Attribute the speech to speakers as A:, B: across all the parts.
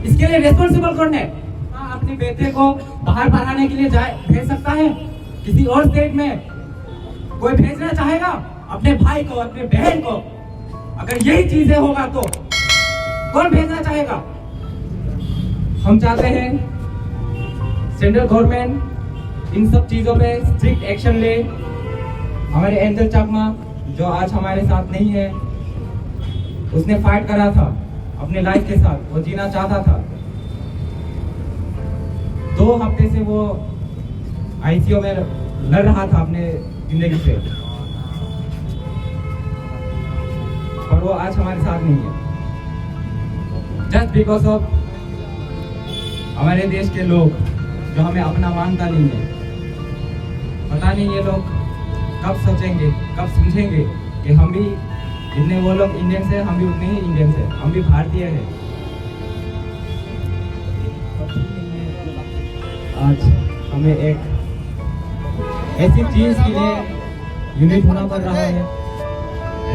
A: इसके लिए रेस्पॉन्सिबल कौन है? अपने बेटे को बाहर पढ़ाने के लिए भेज सकता है किसी और स्टेट में? कोई भेजना चाहेगा अपने भाई को, अपने बहन को? अगर यही चीजें होगा तो कौन भेजना चाहेगा? हम चाहते हैं सेंट्रल गवर्नमेंट इन सब चीजों पे स्ट्रिक्ट एक्शन ले। हमारे एंजल चाकमा जो आज हमारे साथ नहीं है, उसने फाइट करा था अपने लाइफ के साथ, वो जीना चाहता था। 2 हफ्ते से वो आईसीयू में लड़ रहा था अपने जिंदगी से, और वो आज हमारे साथ नहीं है। जस्ट बिकॉज ऑफ हमारे देश के लोग जो हमें अपना मानता नहीं है। पता नहीं ये लोग कब सोचेंगे, कब समझेंगे कि हम भी, जितने वो लोग इंडियंस हैं, हम भी उतने ही इंडियंस हैं, हम भी भारतीय हैं। आज हमें एक ऐसी चीज के लिए यूनिट होना पड़ रहा है,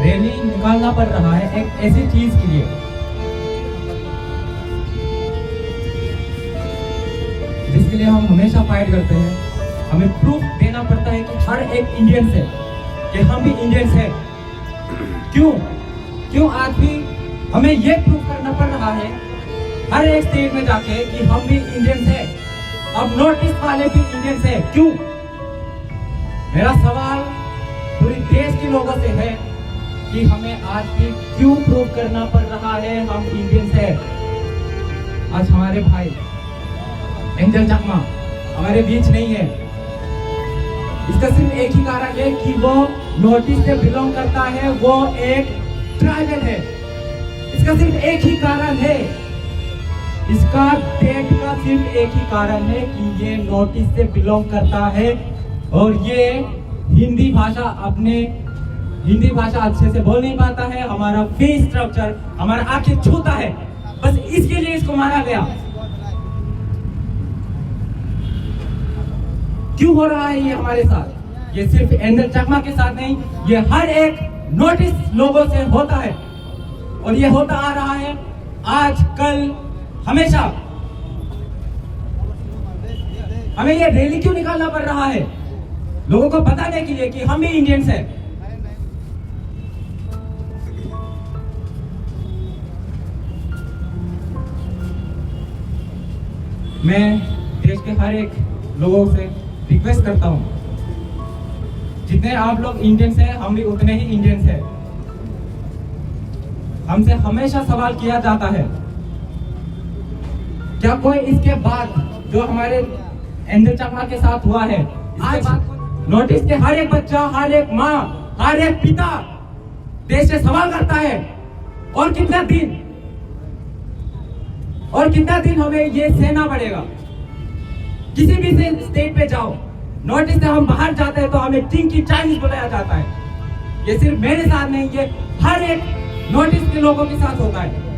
A: रैली निकालना पड़ रहा है एक ऐसी चीज के लिए जिसके लिए हम हमेशा फाइट करते हैं। हमें प्रूफ देना पड़ता है कि हर एक इंडियंस है, कि हम भी इंडियंस हैं। क्यों आज भी हमें ये प्रूफ करना पड़ रहा है हर एक स्टेट में जाके कि हम भी इंडियंस हैं? अब नॉर्थ ईस्ट वाले भी इंडियंस हैं, क्यों? मेरा सवाल पूरे देश के लोगों से है कि हमें आज भी क्यों प्रूव करना पड़ रहा है हम इंडियंस हैं? आज हमारे भाई एंजल चाकमा हमारे बीच नहीं है। इसका सिर्फ एक ही कारण है कि वो नॉर्थ ईस्ट से बिलोंग करता है, वो एक ट्राइबल है। इसका सिर्फ एक ही कारण है, इसका डेट का सिर्फ एक ही कारण है कि ये नॉर्थ ईस्ट से बिलोंग करता है और ये हिंदी भाषा अच्छे से बोल नहीं पाता है। हमारा फेस स्ट्रक्चर, हमारा आंखें छूता है, बस इसके लिए इसको मारा गया। क्यों हो रहा है ये हमारे साथ? ये सिर्फ एंजल चाकमा के साथ नहीं, ये हर एक नॉर्थ ईस्ट लोगों से होता है, और ये होता आ रहा है आज, कल, हमेशा। हमें ये रैली क्यों निकालना पड़ रहा है? लोगों को बताने के लिए कि हम भी इंडियंस हैं। मैं देश के हर एक लोगों से रिक्वेस्ट करता हूं, जितने आप लोग इंडियंस हैं, हम भी उतने ही इंडियंस हैं। हमसे हमेशा सवाल किया जाता है, क्या कोई इसके बाद जो हमारे एंजल चाकमा के साथ हुआ है, आज नॉर्थ ईस्ट के हर एक बच्चा, हर एक माँ, हर एक पिता देश से सवाल करता है, और कितना दिन हमें ये सहना पड़ेगा? किसी भी स्टेट पे जाओ, नॉर्थ ईस्ट से हम बाहर जाते हैं तो हमें चिंकी चाइनीज बताया जाता है। ये सिर्फ मेरे साथ नहीं, ये हर एक नॉर्थ ईस्ट के लोगों के साथ होता है।